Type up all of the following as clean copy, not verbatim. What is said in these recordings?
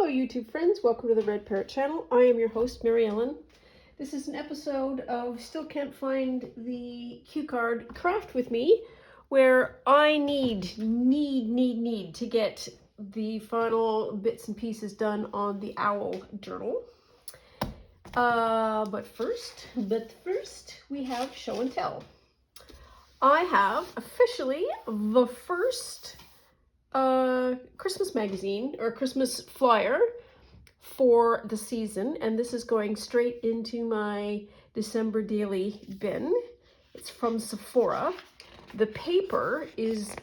Hello YouTube friends, welcome to the Red Parrot channel. I am your host, Mary Ellen. This is an episode of Still Can't Find the Cue Card Craft with Me, where I need to get the final bits and pieces done on the owl journal. But first, we have show and tell. I have officially the first Christmas magazine or Christmas flyer for the season, and this is going straight into my December daily bin. It's from Sephora. The paper is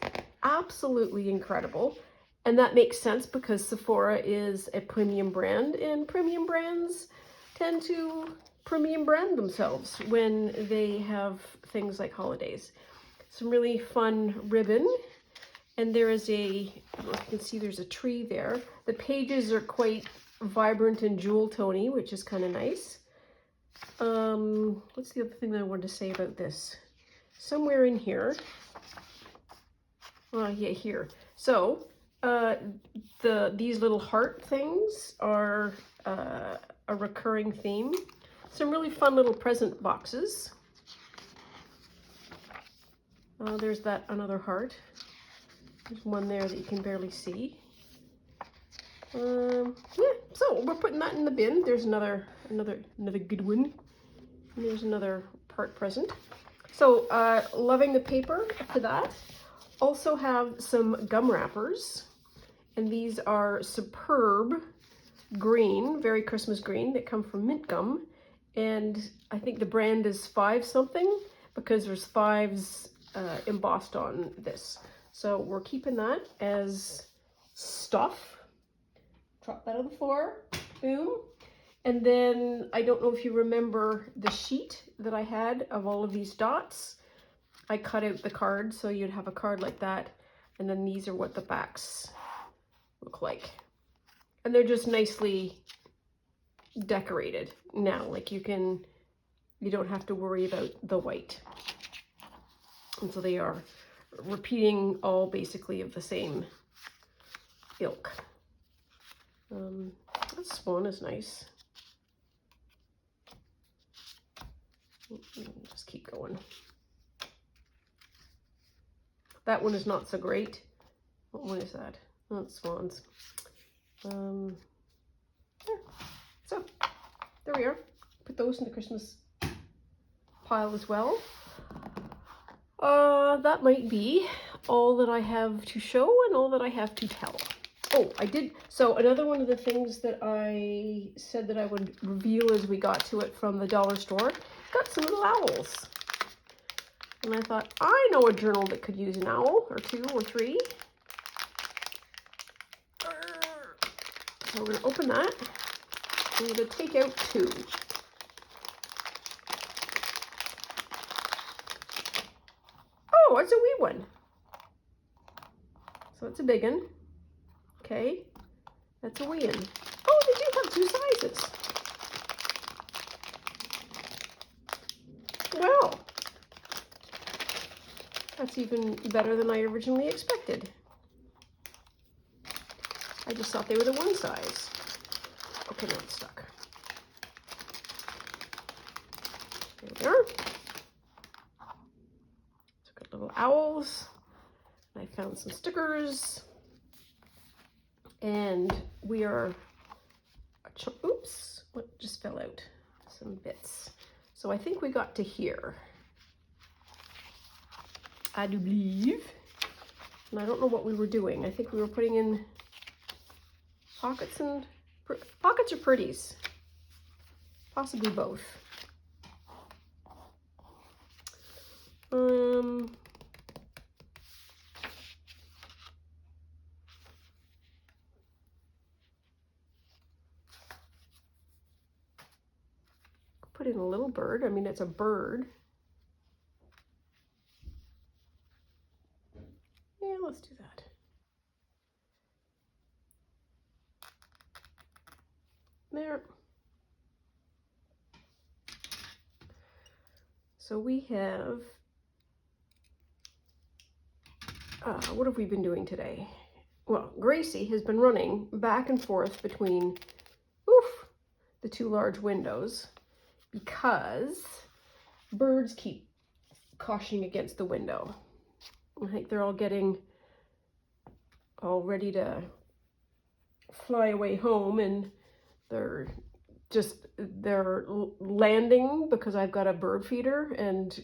absolutely incredible, and that makes sense because Sephora is a premium brand, and premium brands tend to premium brand themselves when they have things like holidays. Some really fun ribbon. And there is you can see there's a tree there. The pages are quite vibrant and jewel tony, which is kind of nice. What's the other thing that I wanted to say about this? Somewhere in here. Yeah, here. So these little heart things are a recurring theme. Some really fun little present boxes. There's that another heart. There's one there that you can barely see. Yeah, so we're putting that in the bin. There's another good one. And there's another part present. So loving the paper for that. Also have some gum wrappers, and these are superb green, very Christmas green, that come from Mint Gum, and I think the brand is 5 something because there's 5s embossed on this. So we're keeping that as stuff. Drop that on the floor. Boom. And then I don't know if you remember the sheet that I had of all of these dots. I cut out the card so you'd have a card like that. And then these are what the backs look like. And they're just nicely decorated now. Like you don't have to worry about the white. And so they are repeating all basically of the same ilk. That swan is nice. Just keep going. That one is not so great. What one is that? Oh, it's swans. Yeah. So there we are. Put those in the Christmas pile as well. That might be all that I have to show and all that I have to tell. Oh, so another one of the things that I said that I would reveal as we got to it from the dollar store, got some little owls. And I thought, I know a journal that could use an owl, or 2 or 3. So we're going to open that. I'm going to take out 2. Oh, it's a wee one. So it's a big one. Okay, that's a wee one. Oh, they do have 2 sizes. Well, that's even better than I originally expected. I just thought they were the 1 size. Okay, now it's stuck. There we are. So got little owls. I found some stickers. And we are, oops, what just fell out? Some bits. So I think we got to here. I do believe. And I don't know what we were doing. I think we were putting in pockets or pretties. Possibly both. Put in a little bird. I mean, it's a bird. Yeah, let's do that. There. So we have, what have we been doing today? well, Gracie has been running back and forth between the two large windows because birds keep cautioning against the window. I think they're all getting all ready to fly away home, and they're landing because I've got a bird feeder and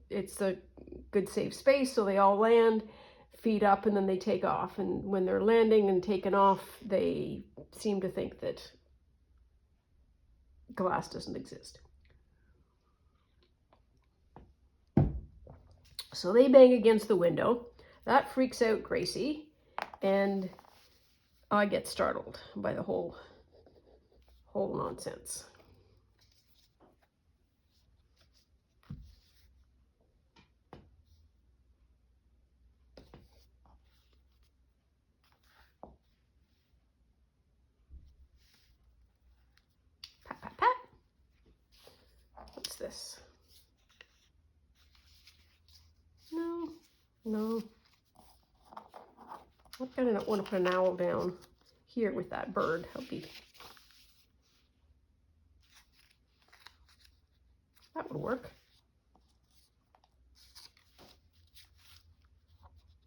it's a good safe space, so they all land, feed up, and then they take off. And when they're landing and taking off, they seem to think that glass doesn't exist. So they bang against the window. That freaks out Gracie, and I get startled by the whole nonsense. Pat, pat, pat. What's this? No. I kind of don't want to put an owl down here with that bird. That would work.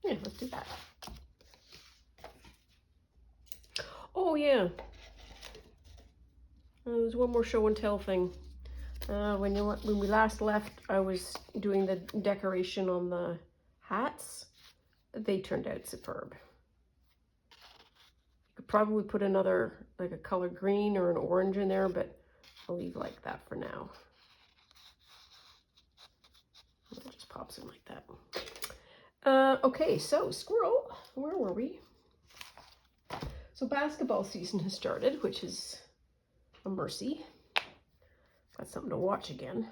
Yeah, let's do that. Oh yeah. There's one more show and tell thing. When we last left, I was doing the decoration on the hats. They turned out superb. Could probably put another, like a color green or an orange in there, but I'll leave like that for now. It just pops in like that. Okay, so squirrel, where were we? So basketball season has started, which is a mercy. Got something to watch again.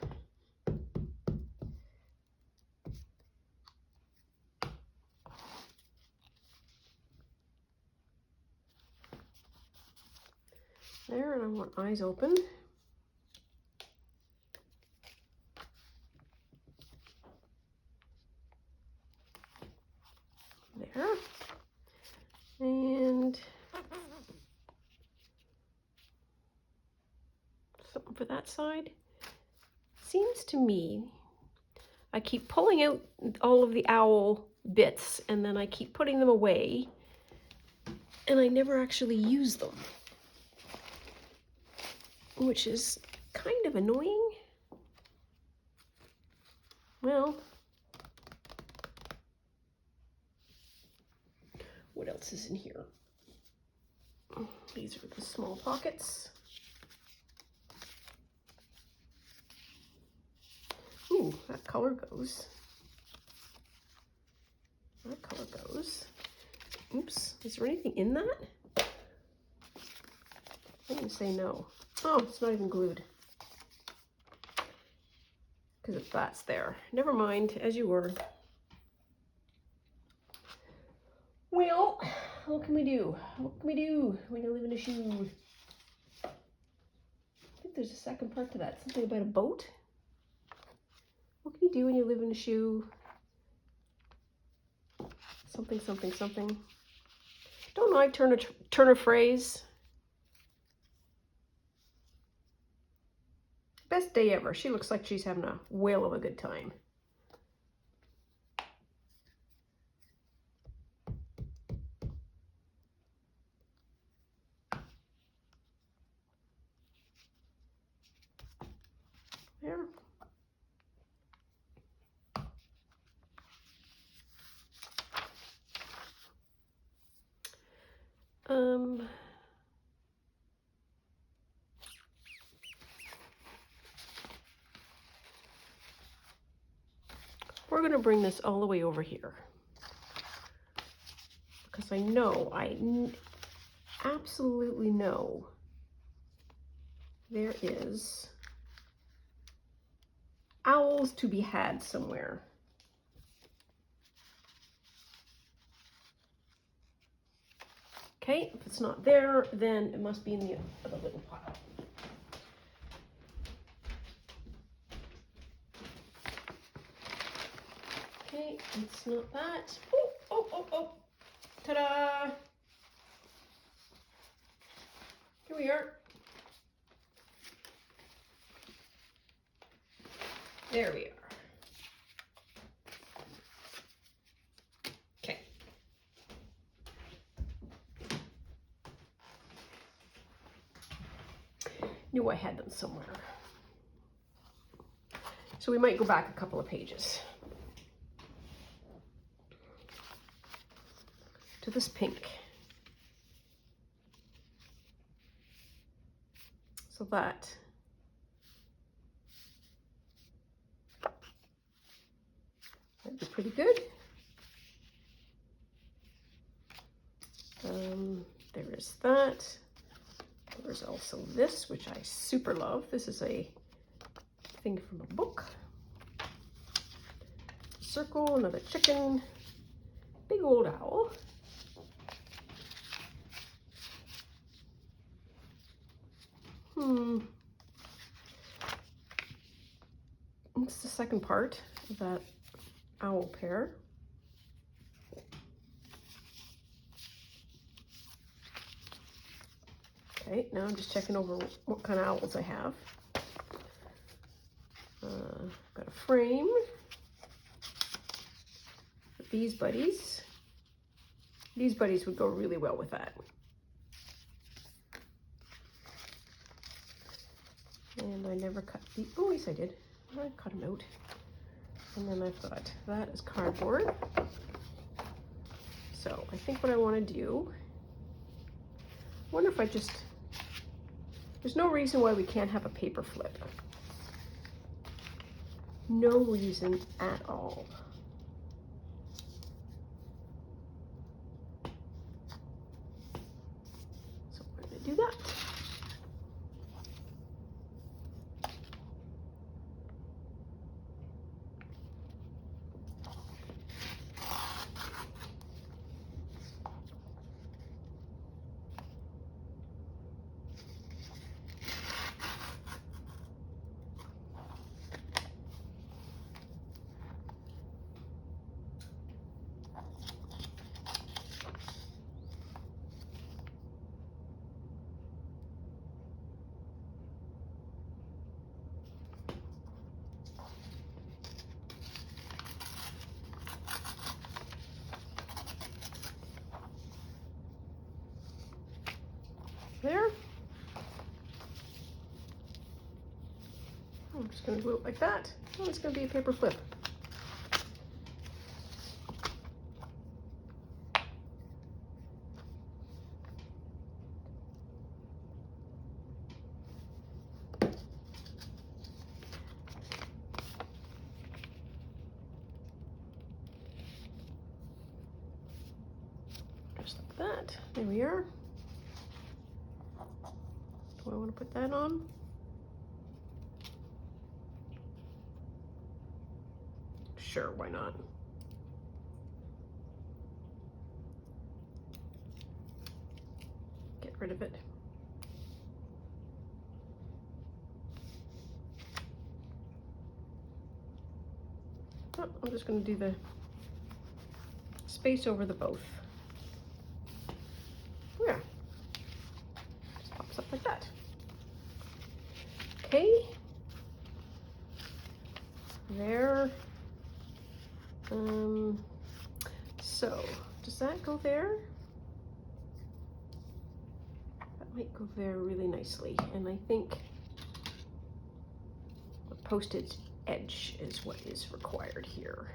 There, and I want eyes open. There. And something for that side. Seems to me I keep pulling out all of the owl bits and then I keep putting them away and I never actually use them, which is kind of annoying. Well, what else is in here? These are the small pockets. Ooh, that color goes. That color goes. Oops, is there anything in that? I didn't say no. Oh, it's not even glued. Because that's there. Never mind, as you were. Well, what can we do? What can we do when you live in a shoe? I think there's a second part to that. Something about a boat. What can you do when you live in a shoe? Something, something, something. Don't I turn a phrase? Best day ever. She looks like she's having a whale of a good time. There. We're going to bring this all the way over here because I know, absolutely know there is owls to be had somewhere. Okay, if it's not there, then it must be in the other little pile. Okay, it's not that. Oh, oh, oh, oh. Ta-da! Here we are. There we are. Okay. Knew I had them somewhere. So we might go back a couple of pages to this pink. So that'd be pretty good. There is that. There's also this, which I super love. This is a thing from a book. Circle, another chicken, big old owl. It's the second part of that owl pair. Okay, now I'm just checking over what kind of owls I have. Got a frame. These buddies. These buddies would go really well with that. And I never cut the, oh yes I did. I cut them out. And then I've got that as cardboard. So I think what I want to do, I wonder if I just, there's no reason why we can't have a paper flip. No reason at all. So we're going to do that. There. I'm just going to glue it like that. Oh, it's going to be a paper flip. Just like that. There we are. Do I want to put that on? Sure, why not? Get rid of it. Oh, I'm just going to do the space over the both. Yeah. Just pops up like that. Okay. There. So does that go there? That might go there really nicely. And I think the posted edge is what is required here.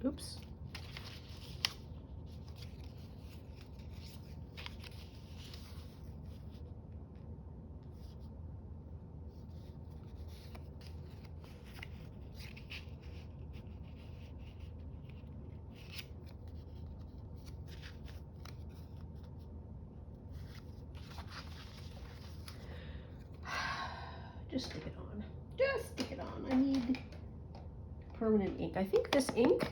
Oops. Just stick it on. Just stick it on. I need permanent ink. I think this ink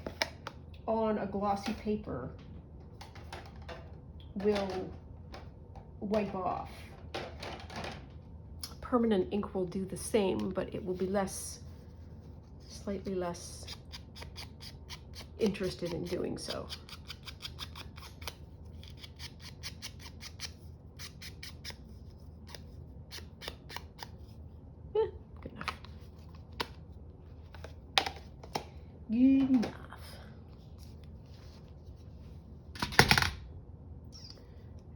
on a glossy paper will wipe off. Permanent ink will do the same, but it will be slightly less interested in doing so. Good enough. Good enough.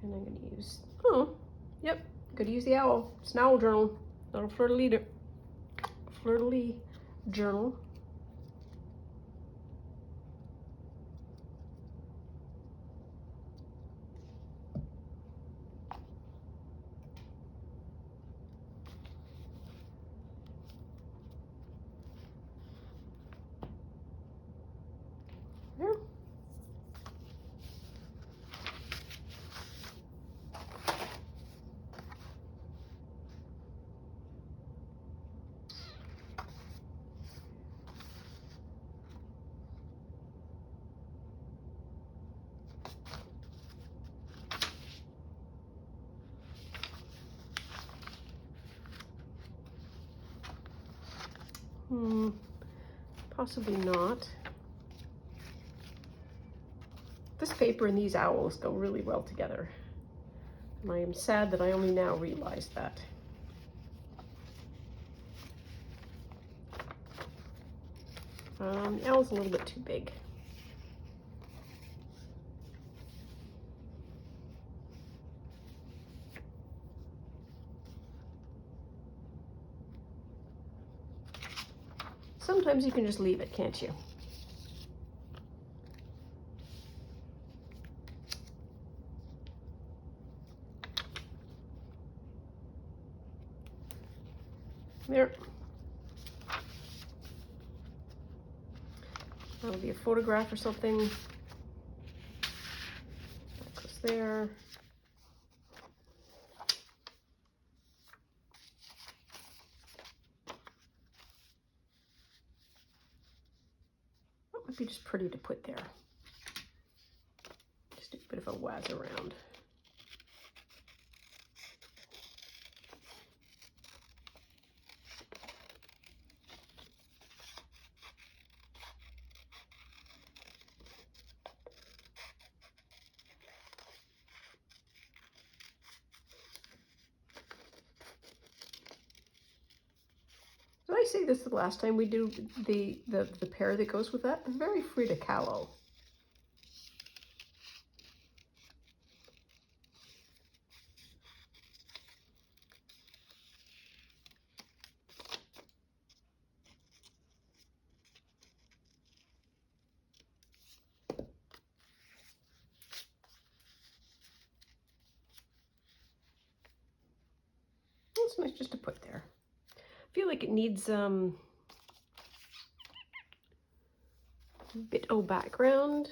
And I'm going to use, yep, going to use the owl. It's an owl journal, not a fleur-de-lis journal. There. Possibly not. This paper and these owls go really well together. And I am sad that I only now realized that. The owl's a little bit too big. Sometimes you can just leave it, can't you? There. That'll be a photograph or something. That goes there. That would be just pretty to put there. Just a bit of a waz around. Did I say this the last time we do the pair that goes with that? They're very Frida Kahlo. It's nice just to put there. I feel like it needs a bit of background.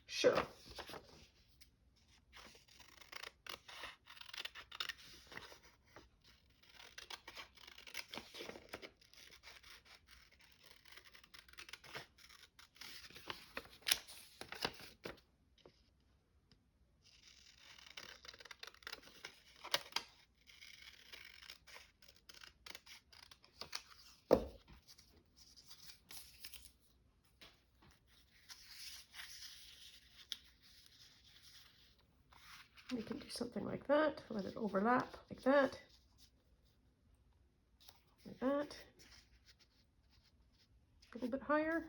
Sure. We can do something like that, let it overlap like that, a little bit higher.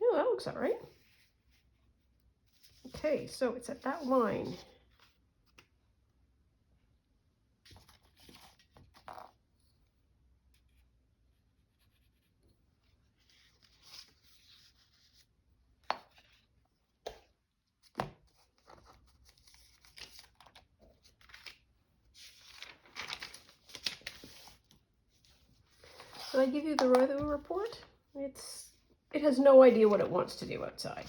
Oh, that looks all right. Okay, so it's at that line. Did I give you the weather report? It has no idea what it wants to do outside.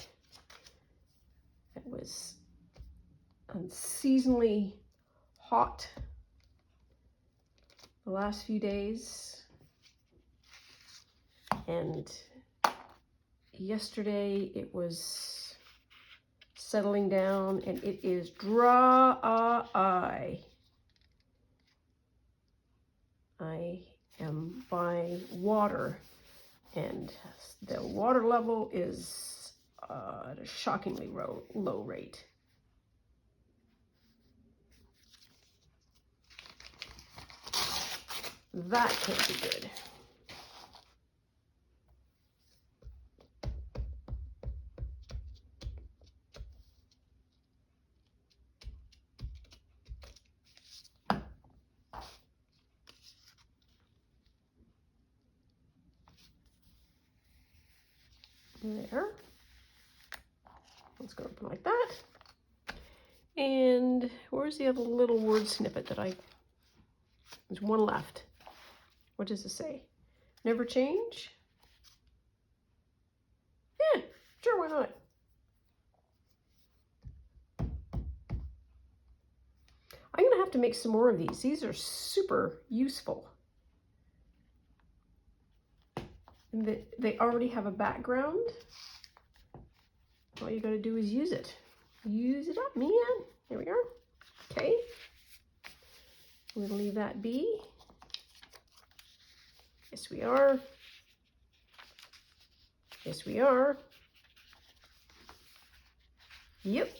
It was unseasonably hot the last few days, and yesterday it was settling down, and it is dry. I am buying water, and the water level is at a shockingly low rate. That can't be good. There. Let's go open like that. And where's the other little word snippet that there's one left. What does it say? Never change? Yeah, sure, why not? I'm gonna have to make some more of these. These are super useful. And they already have a background. All you gotta do is use it. Use it up, man. There we are. Okay. We're gonna leave that be. Yes, we are. Yes, we are. Yep.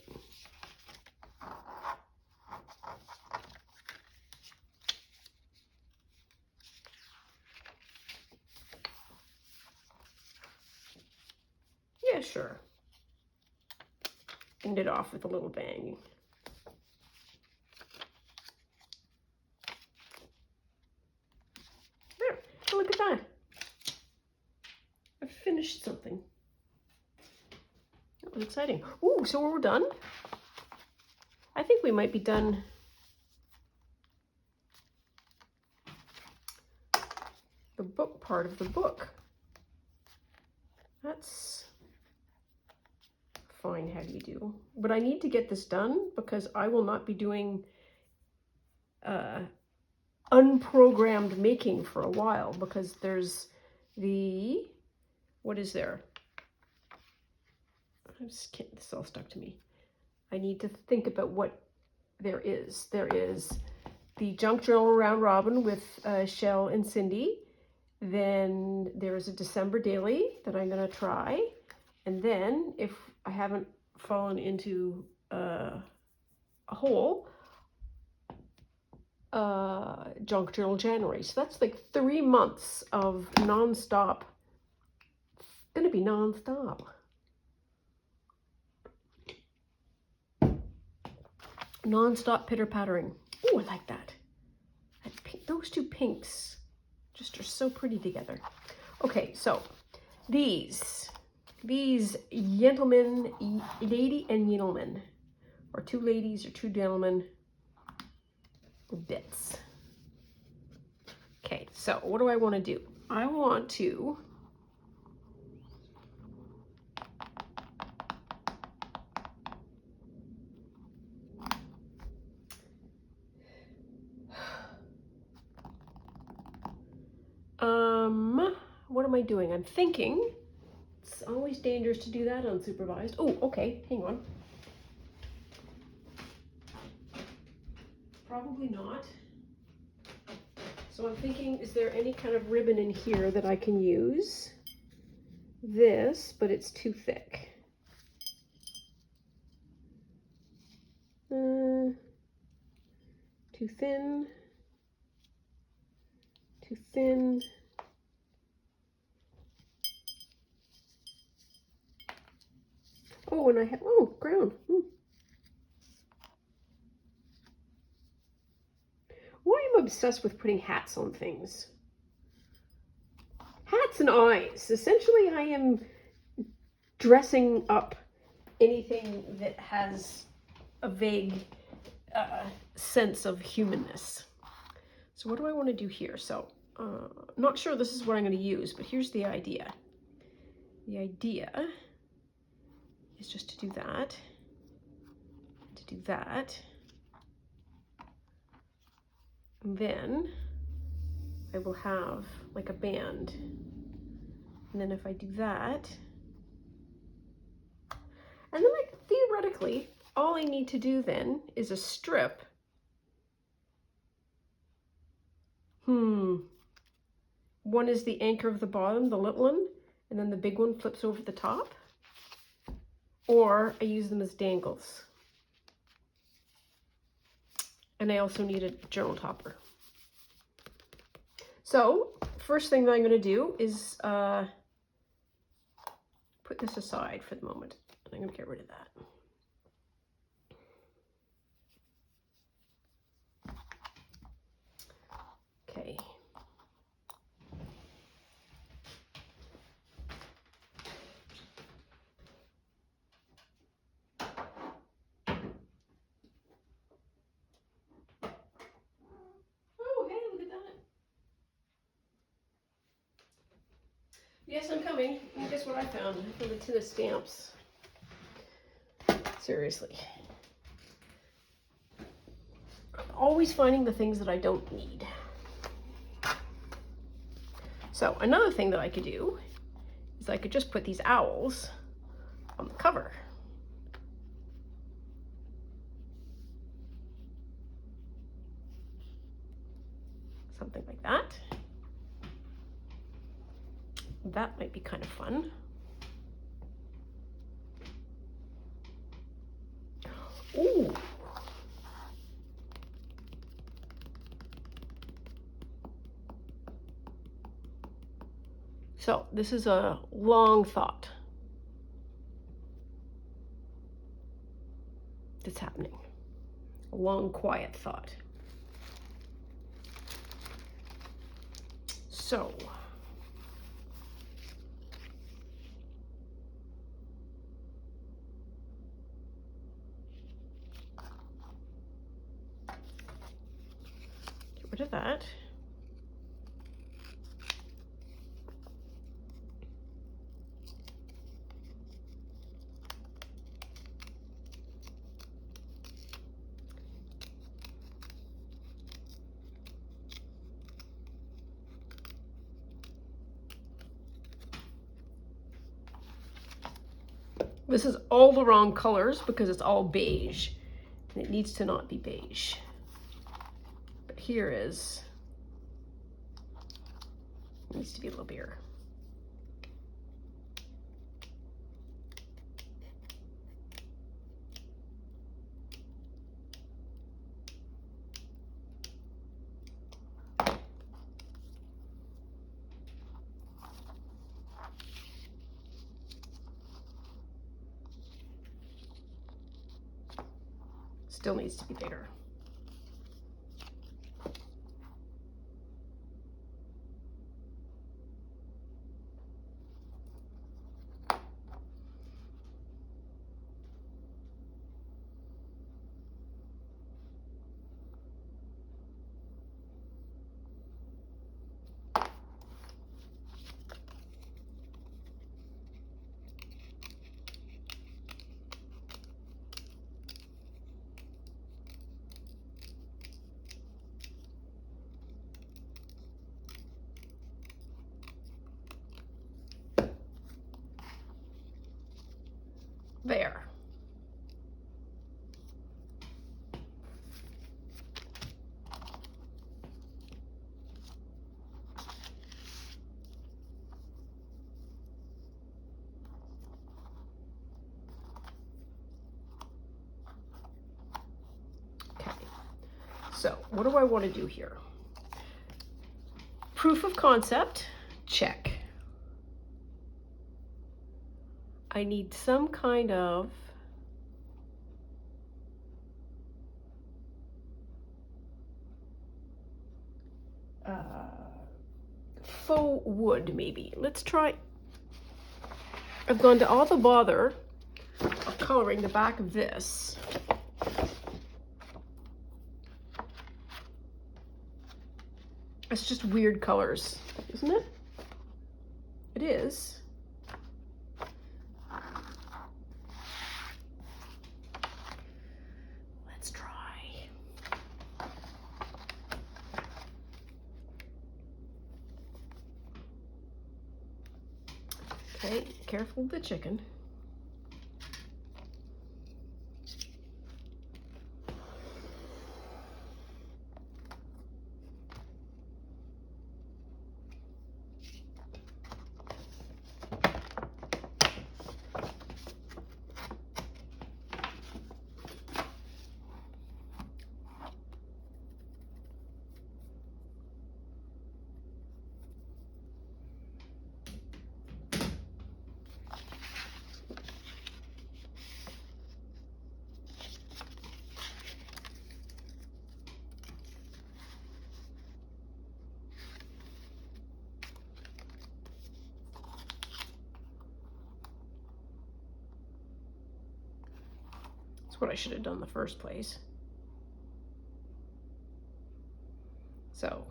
Yeah, sure. End it off with a little bang. There. Oh, look at that. I finished something. That was exciting. Ooh, so we're done. I think we might be done. The book part of the book. That's fine, how do you do? But I need to get this done because I will not be doing unprogrammed making for a while, because there's the, what is there? I just can't, this is all stuck to me. I need to think about what there is. There is the Junk Journal Round Robin with Shell and Cindy. Then there's a December daily that I'm going to try. And then, if I haven't fallen into a hole, Junk Journal January. So that's like 3 months of non-stop. It's going to be non-stop. Non-stop pitter-pattering. Oh, I like that. Those two pinks just are so pretty together. Okay, so these gentlemen, lady and gentleman, or two ladies or two gentlemen bits. Okay, so what do I want to do? I want to what am I doing? I'm thinking. It's always dangerous to do that unsupervised. Oh, okay, hang on. Probably not. So I'm thinking, is there any kind of ribbon in here that I can use? This, but it's too thick. Too thin. Too thin. Oh, and I have, oh, ground. Why am I obsessed with putting hats on things? Hats and eyes. Essentially, I am dressing up anything that has a vague sense of humanness. So what do I want to do here? So, not sure this is what I'm going to use, but here's the idea. The idea is just to do that, to do that. And then I will have like a band. And then if I do that, and then like theoretically, all I need to do then is a strip. One is the anchor of the bottom, the little one, and then the big one flips over the top. Or I use them as dangles. And I also need a journal topper. So first thing that I'm going to do is put this aside for the moment. And I'm going to get rid of that. Okay. Oh, hey, look at that. Yes, I'm coming. And guess what I found? I found a tin of stamps. Seriously. I'm always finding the things that I don't need. So another thing that I could do is I could just put these owls on the cover. Something like that. That might be kind of fun. Ooh. So this is a long thought that's happening. A long, quiet thought. So get rid of that. This is all the wrong colors because it's all beige, and it needs to not be beige. But here is, it needs to be a little bigger. Still needs to be bigger. There. Okay. So what do I want to do here? Proof of concept, check. I need some kind of faux wood, maybe. Let's try. I've gone to all the bother of coloring the back of this. It's just weird colors, isn't it? It is. Okay, careful with the chicken. That's what I should have done in the first place. So,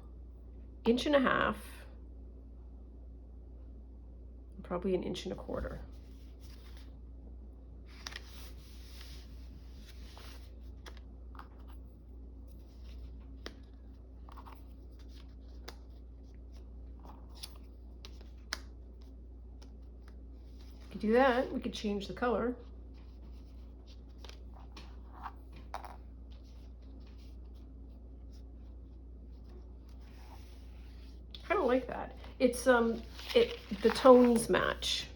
1.5 inches, probably 1.25 inches. We could do that. We could change the color. I don't like that. It's the tones match.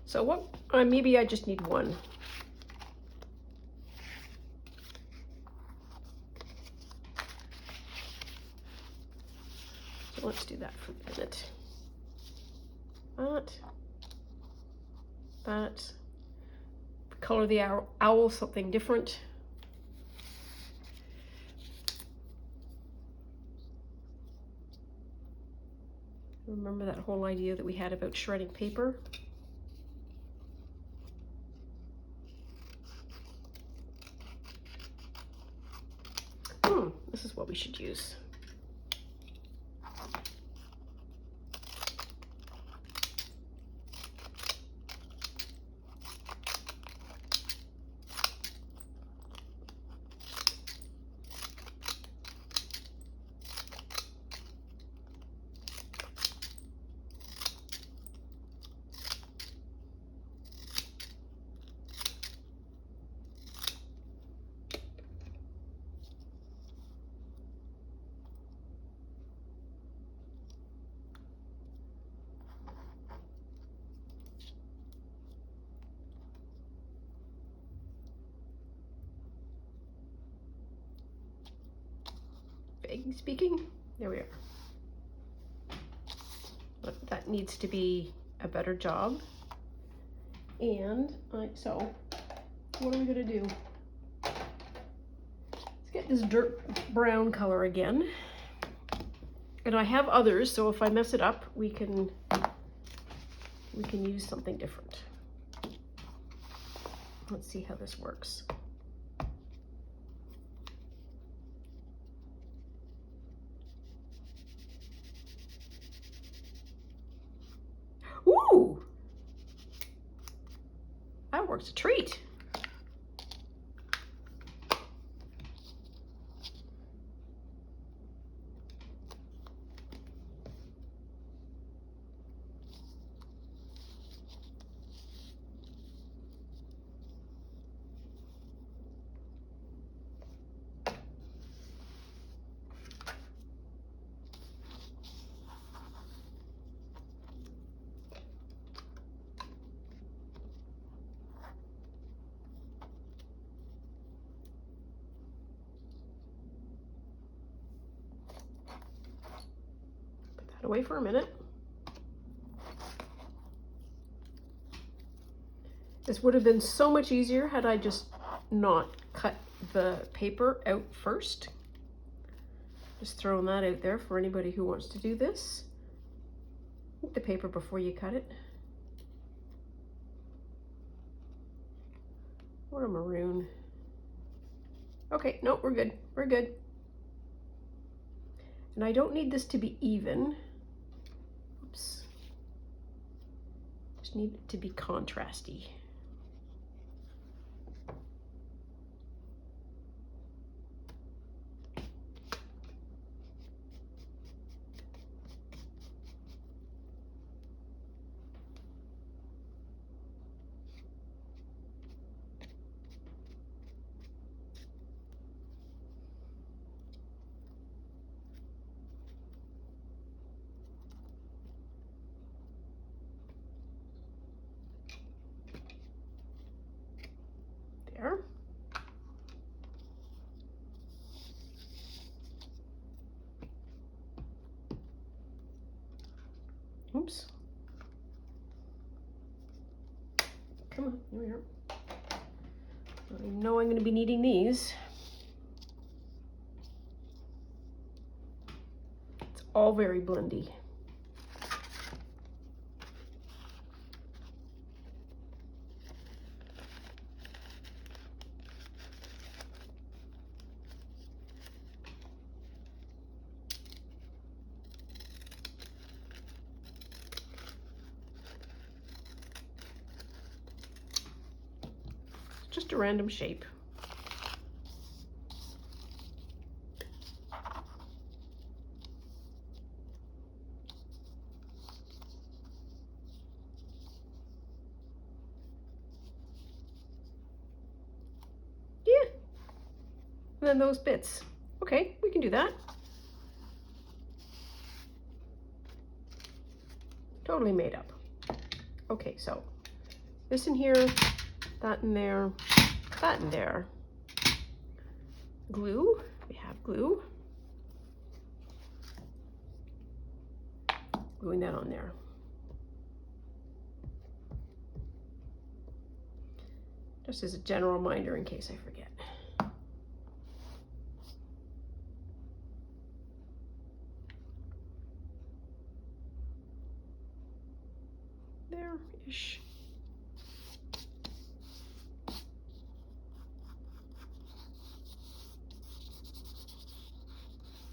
So what, maybe I just need one. So let's do that for a minute. That. Color the owl something different. Remember that whole idea that we had about shredding paper? This is what we should use. Vaguely speaking, there we are. But that needs to be a better job. And so what are we gonna do? Let's get this dirt brown color again. And I have others, so if I mess it up, we can use something different. Let's see how this works. Ooh! That works a treat. it away for a minute. This would have been so much easier had I just not cut the paper out first. Just throwing that out there for anybody who wants to do this. Eat the paper before you cut it. What a maroon. Okay, no, we're good. We're good. And I don't need this to be even. Oops. Just need it to be contrasty. There. Oops. Come on, here we are. I know I'm going to be needing these. It's all very blendy. Just a random shape. Yeah. And then those bits. Okay, we can do that. Totally made up. Okay, so this in here, that in there, that in there. Glue, we have glue. Gluing that on there. Just as a general reminder in case I forget. There-ish.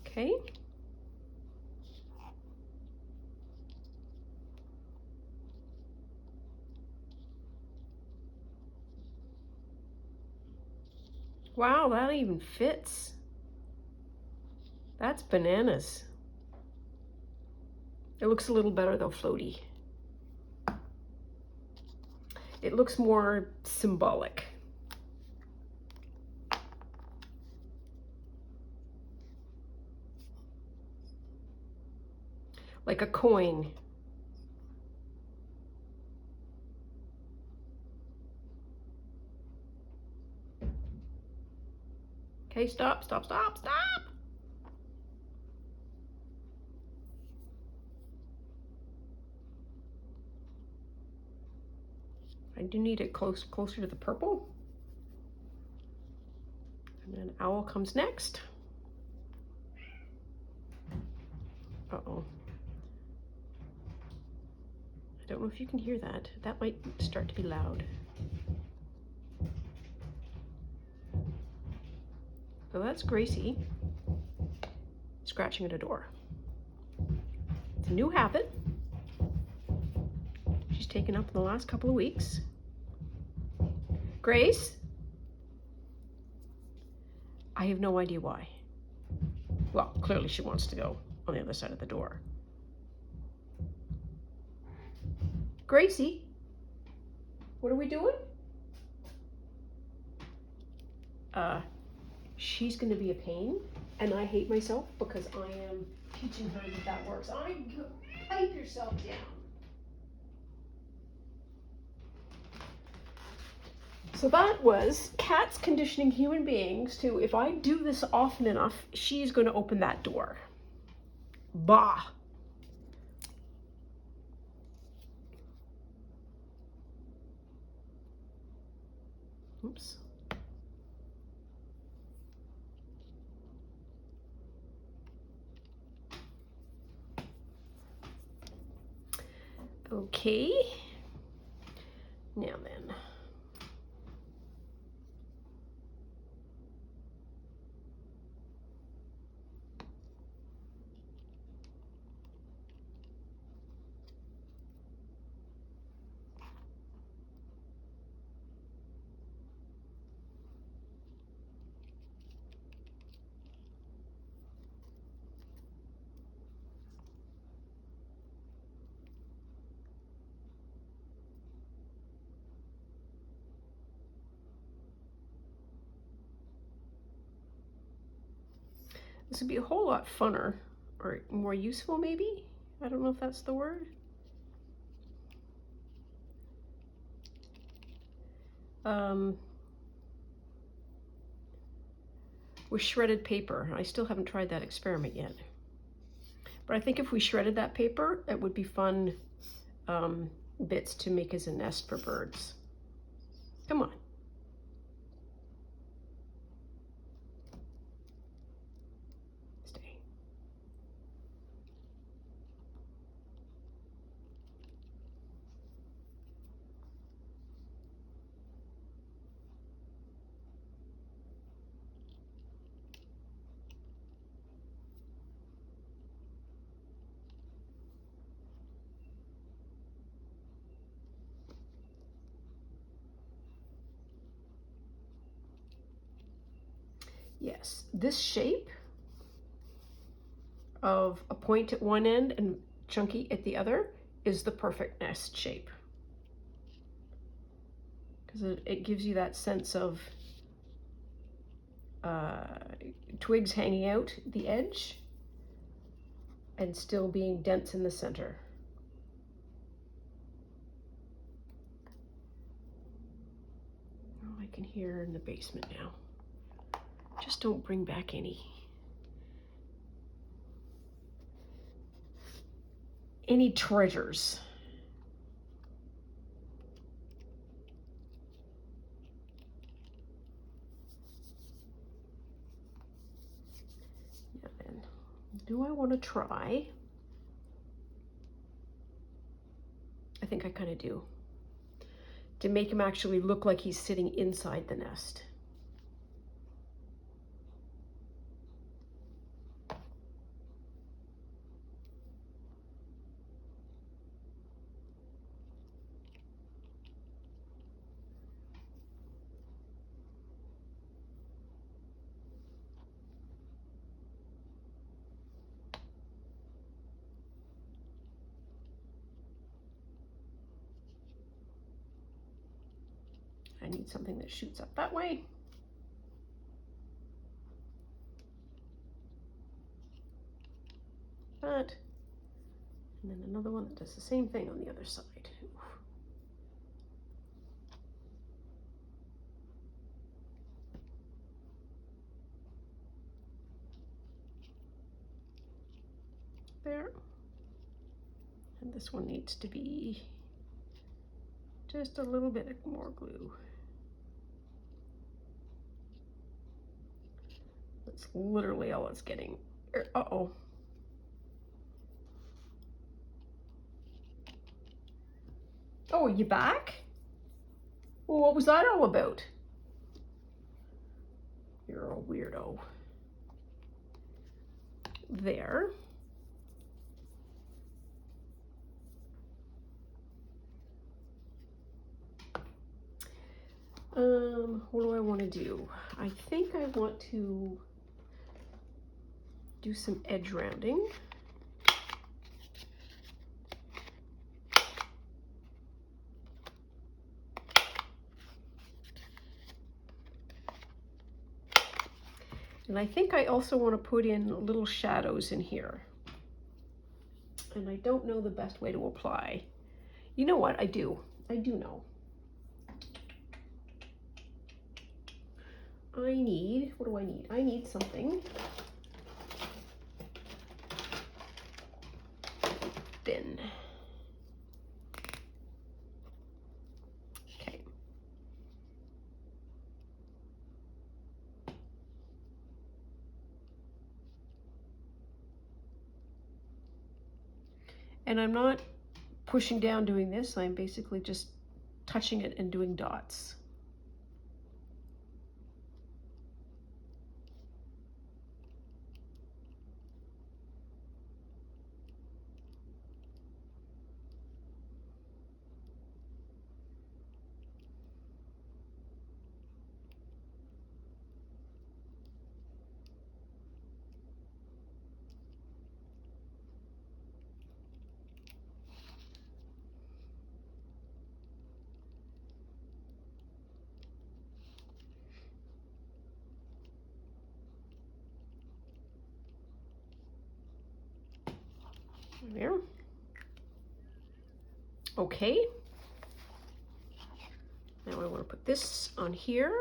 Okay. Wow, that even fits. That's bananas. It looks a little better though, floaty. It looks more symbolic. Like a coin. Okay, stop, stop, stop, stop. I do need it closer to the purple. And then owl comes next. Uh-oh. I don't know if you can hear that. That might start to be loud. So that's Gracie scratching at a door. It's a new habit she's taken up in the last couple of weeks. Grace? I have no idea why. Well, clearly she wants to go on the other side of the door. Gracie, what are we doing? She's gonna be a pain, and I hate myself because I am teaching her that works. Pipe yourself down. So that was cats conditioning human beings to, if I do this often enough, she's gonna open that door. Bah. Oops. Okay. Now then. This would be a whole lot funner, or more useful maybe? I don't know if that's the word. With shredded paper. I still haven't tried that experiment yet. But I think if we shredded that paper, it would be fun bits to make as a nest for birds. Come on. Stay. Yes, this shape of a point at one end and chunky at the other is the perfect nest shape. Because it gives you that sense of twigs hanging out the edge and still being dense in the center. Oh, I can hear in the basement now. Just don't bring back any treasures. Now then, do I want to try? I think I kind of do. To make him actually look like he's sitting inside the nest. I need something that shoots up that way. That. And then another one that does the same thing on the other side. There. And this one needs to be just a little bit more glue. That's literally all it's getting. Uh-oh. Oh, are you back? Well, what was that all about? You're a weirdo. There. What do I want to do? I think I want to do some edge rounding. And I think I also want to put in little shadows in here. And I don't know the best way to apply. You know what? I do. I do know. I need, what do I need? I need something thin. Okay. And I'm not pushing down doing this. I'm basically just touching it and doing dots. There. Okay. Now I want to put this on here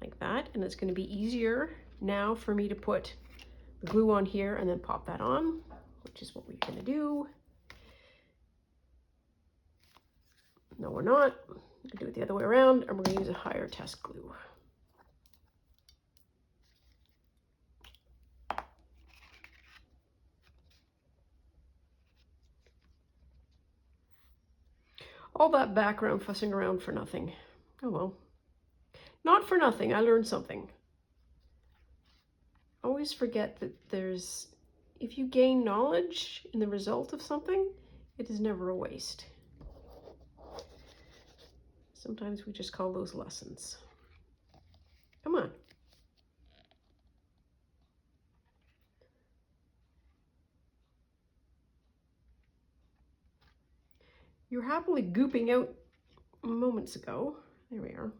like that, and it's going to be easier now for me to put the glue on here and then pop that on, which is what we're going to do. No, we're not. We'll do it the other way around, and we're going to use a higher test glue. All that background fussing around for nothing. Oh well. Not for nothing, I learned something. Always forget that if you gain knowledge in the result of something, it is never a waste. Sometimes we just call those lessons. Come on. You were happily gooping out moments ago. There we are.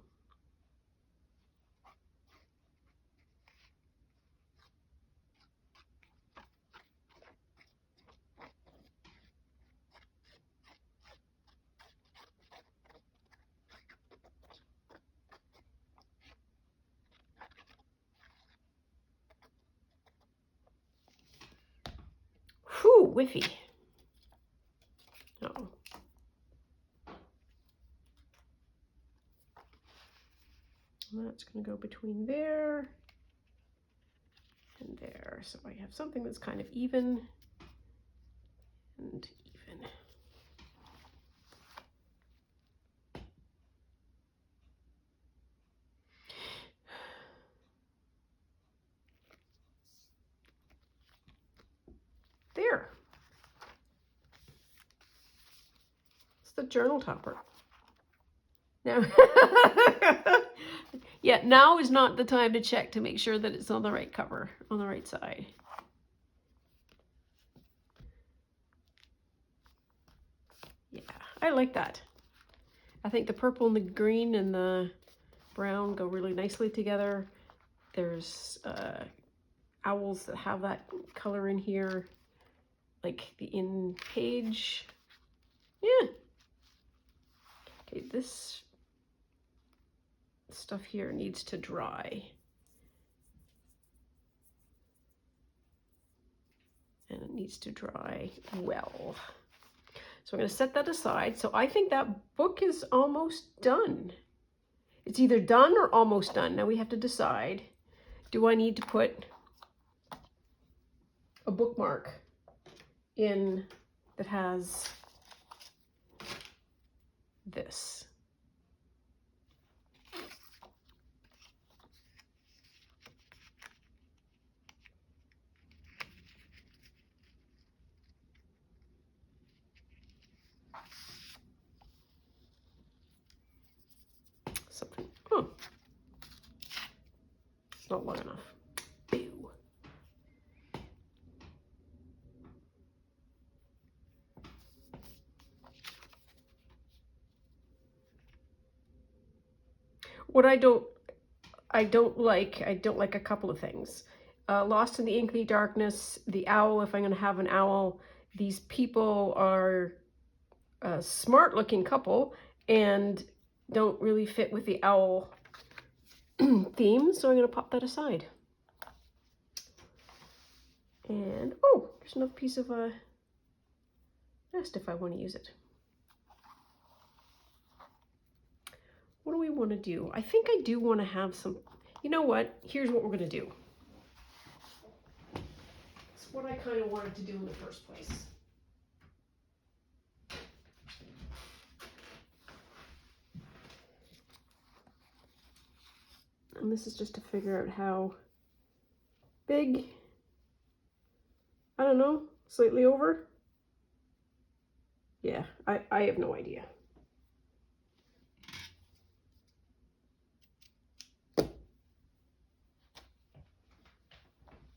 Whew, whiffy. Uh-oh. That's going to go between there and there. So I have something that's kind of even and even. There. It's the journal topper. Now, yeah, now is not the time to check to make sure that it's on the right cover, on the right side. Yeah, I like that. I think the purple and the green and the brown go really nicely together. There's owls that have that color in here, like the in page. Yeah. Okay, this stuff here needs to dry. And it needs to dry well. So I'm going to set that aside. So I think that book is almost done. It's either done or almost done. Now we have to decide, do I need to put a bookmark in that has this? Something. Oh, it's not long enough. Boo. What I don't like a couple of things. Lost in the Inky Darkness, the owl, if I'm going to have an owl. These people are a smart looking couple and don't really fit with the owl theme, so I'm going to pop that aside. And, oh, there's another piece of a nest if I want to use it. What do we want to do? I think I do want to have some, you know what? Here's what we're going to do. that's what I kind of wanted to do in the first place. And this is just to figure out how big, I don't know, slightly over. Yeah, I have no idea.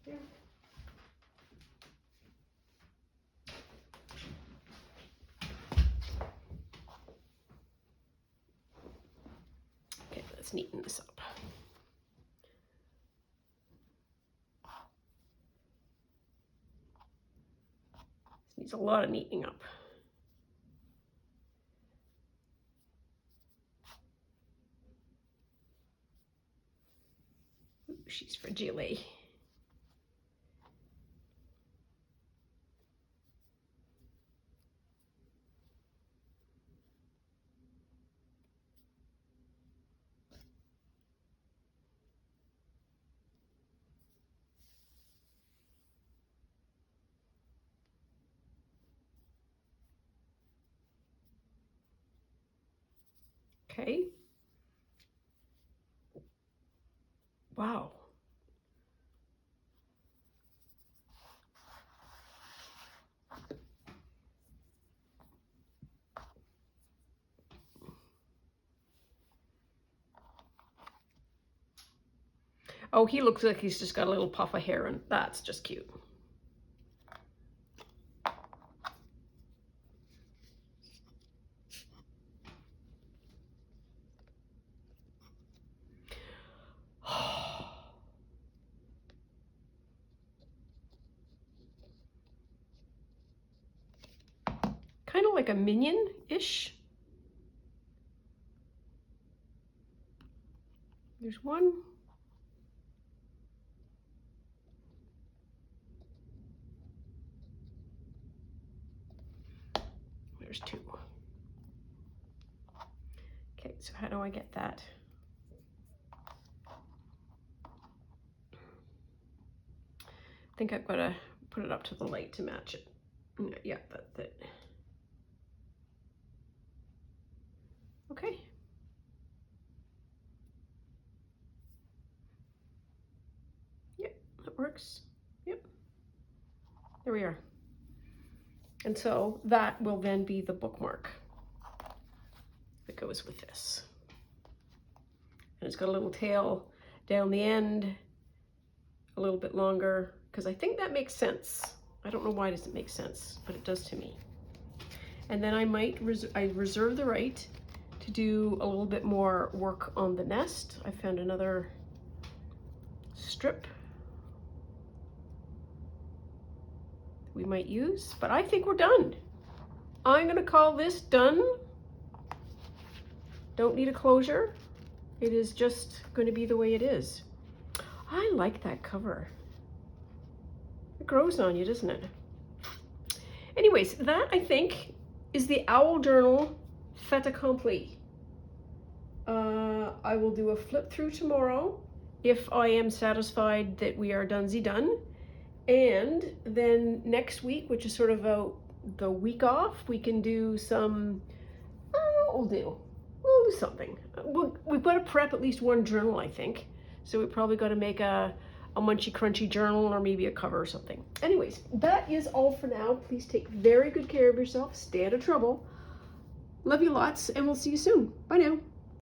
Yeah. Okay, let's neaten this up. This needs a lot of neatening up. Ooh, she's fragile. Okay. Wow. Oh, he looks like he's just got a little puff of hair, and that's just cute. Kind of like a minion-ish. There's one. There's two. Okay, so how do I get that? I think I've got to put it up to the light to match it. Yeah, that's it. Okay. Yep, that works. Yep. There we are. And so that will then be the bookmark that goes with this. And it's got a little tail down the end, a little bit longer, because I think that makes sense. I don't know why it doesn't make sense, but it does to me. And then I might reserve the right to do a little bit more work on the nest. I found another strip we might use, but I think we're done. I'm gonna call this done. Don't need a closure. It is just going to be the way it is. I like that cover. It grows on you, doesn't it? Anyways, that I think is the Owl Journal fait accompli. I will do a flip through tomorrow if I am satisfied that we are done. And then next week, which is sort of the week off, we can do some, I don't know what we'll do. We'll do something. We've got to prep at least one journal, I think. So we probably got to make a munchy crunchy journal or maybe a cover or something. Anyways, that is all for now. Please take very good care of yourself. Stay out of trouble. Love you lots, and we'll see you soon. Bye now.